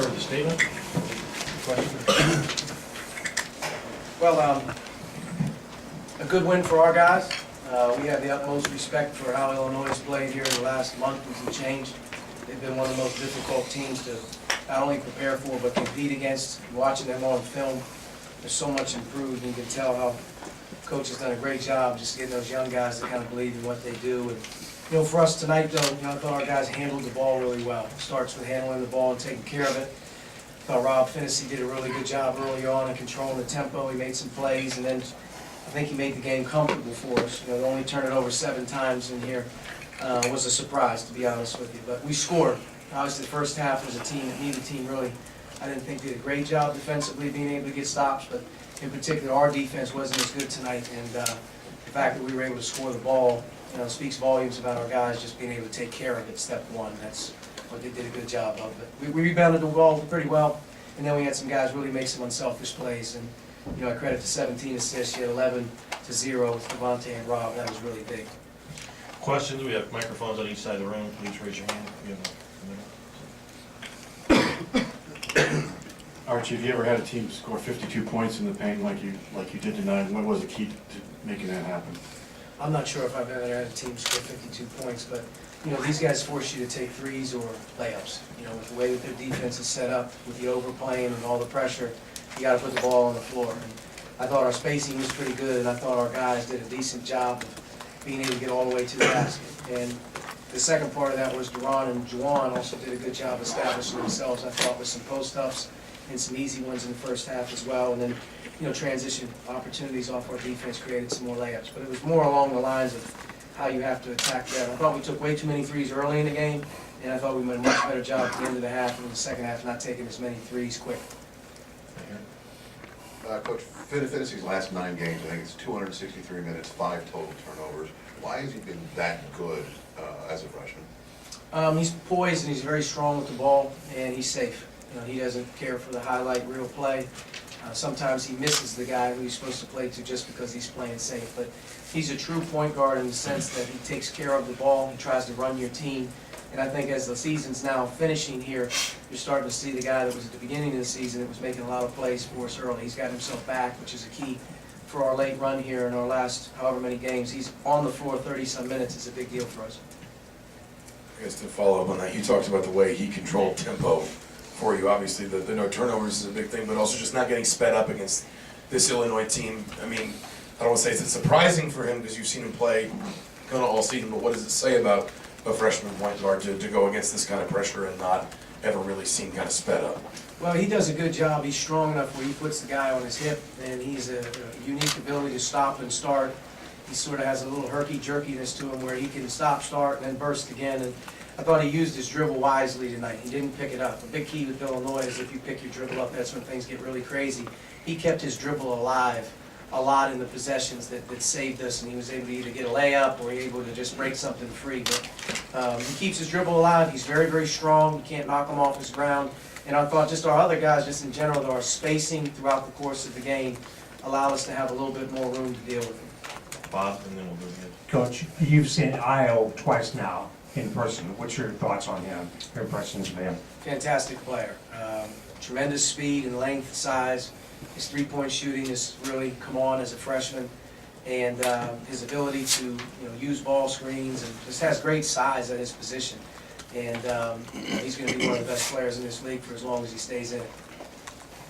start with the statement. Question? Well, a good win for our guys. We have the utmost respect for how Illinois has played here in the last month and some change. They've been one of the most difficult teams to not only prepare for, but compete against. Watching them on film, they're so much improved, and you can tell how Coach has done a great job just getting those young guys to kind of believe in what they do. And for us tonight, though, I thought our guys handled the ball really well. It starts with handling the ball and taking care of it. I thought Rob Finnessy did a really good job early on in controlling the tempo. He made some plays, and then I think he made the game comfortable for us. To only turn it over 7 times in here was a surprise, to be honest with you. But we scored. Obviously, the first half was a team that neither team really, I didn't think did a great job defensively being able to get stops, but in particular, our defense wasn't as good tonight, and the fact that we were able to score the ball, speaks volumes about our guys just being able to take care of it, step one. That's what they did a good job of. But we rebounded the ball pretty well, and then we had some guys really make some unselfish plays, and I credit the 17 assists. You had 11 to 0 with Devontae and Rob. That was really big. Questions? We have microphones on each side of the room. Please raise your hand. Archie, have you ever had a team score 52 points in the paint like you did tonight? What was the key to making that happen? I'm not sure if I've ever had a team score 52 points, but these guys force you to take threes or layups. With the way that their defense is set up, with the overplaying and all the pressure, you got to put the ball on the floor. And I thought our spacing was pretty good, and I thought our guys did a decent job of being able to get all the way to the basket. And the second part of that was Duran and Juwan also did a good job establishing themselves, I thought, with some post-ups and some easy ones in the first half as well. And then, transition opportunities off our defense created some more layups. But it was more along the lines of how you have to attack that. I thought we took way too many threes early in the game, and I thought we made a much better job at the end of the half and in the second half not taking as many threes quick. Coach, Finnessy's last 9 games, I think it's 263 minutes, 5 total turnovers. Why has he been that good as a freshman? He's poised and he's very strong with the ball, and he's safe. He doesn't care for the highlight reel play. Sometimes he misses the guy who he's supposed to play to just because he's playing safe. But he's a true point guard in the sense that he takes care of the ball, he tries to run your team. And I think as the season's now finishing here, you're starting to see the guy that was at the beginning of the season that was making a lot of plays for us early. He's got himself back, which is a key for our late run here in our last however many games. He's on the floor 30-some minutes. It's a big deal for us. I guess to follow up on that, you talked about the way he controlled tempo for you. Obviously, the no turnovers is a big thing, but also just not getting sped up against this Illinois team. I mean, I don't want to say it's surprising for him because you've seen him play kind of all season, but what does it say about a freshman point guard to go against this kind of pressure and not ever really seem kind of sped up? Well, he does a good job. He's strong enough where he puts the guy on his hip, and he's a unique ability to stop and start. He sort of has a little herky-jerkiness to him where he can stop, start, and then burst again. And I thought he used his dribble wisely tonight. He didn't pick it up. A big key with Illinois is if you pick your dribble up, that's when things get really crazy. He kept his dribble alive a lot in the possessions that saved us, and he was able to either get a layup or able to just break something free. But he keeps his dribble alive. He's very, very strong. You can't knock him off his ground. And I thought just our other guys, just in general, our spacing throughout the course of the game allowed us to have a little bit more room to deal with him. Bob, and then we'll go ahead. Coach, you've seen Io twice now in person. What's your thoughts on him, your impressions of him? Fantastic player. Tremendous speed and length, size. His three-point shooting has really come on as a freshman, and his ability to use ball screens, and just has great size at his position. And he's going to be one of the best players in this league for as long as he stays in it.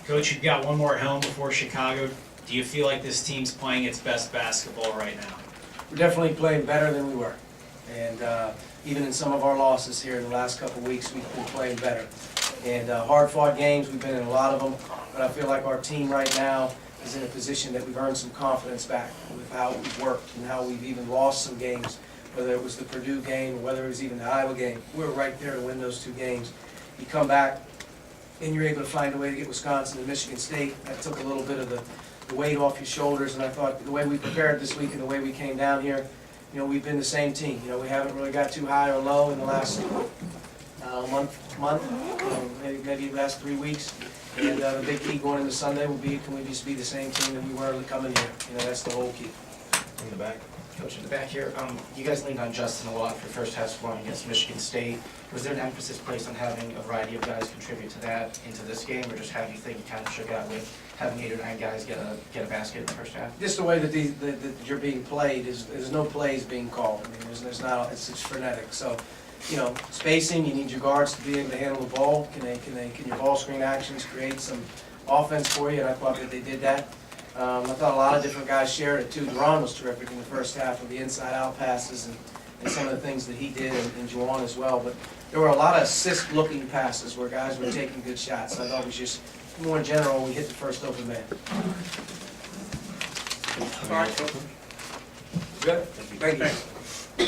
Coach, you've got one more at home before Chicago. Do you feel like this team's playing its best basketball right now? We're definitely playing better than we were. And even in some of our losses here in the last couple of weeks, we've been playing better. And hard-fought games, we've been in a lot of them. But I feel like our team right now is in a position that we've earned some confidence back with how we've worked and how we've even lost some games, whether it was the Purdue game or whether it was even the Iowa game. We were right there to win those 2 games. You come back, and you're able to find a way to get Wisconsin and Michigan State. That took a little bit of the weight off your shoulders, and I thought the way we prepared this week and the way we came down here, we've been the same team. We haven't really got too high or low in the last month, maybe the last 3 weeks. And the big key going into Sunday will be, can we just be the same team that we were coming here? That's the whole key. In the back. Coach, in the back here, you guys leaned on Justin a lot for first half scoring against Michigan State. Was there an emphasis placed on having a variety of guys contribute to that into this game, or just how do you think you kind of shook out with having 8 or 9 guys get a basket in the first half? Just the way that that you're being played, there's no plays being called. I mean, there's not, it's frenetic. So, you know, spacing, you need your guards to be able to handle the ball. Can your ball screen actions create some offense for you? And I thought that they did that. I thought a lot of different guys shared it too. Duran was terrific in the first half with the inside-out passes and some of the things that he did, and Juwan as well. But there were a lot of assist-looking passes where guys were taking good shots. I thought it was just, more in general, we hit the first open man. All right. Good? Thank you.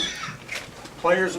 Players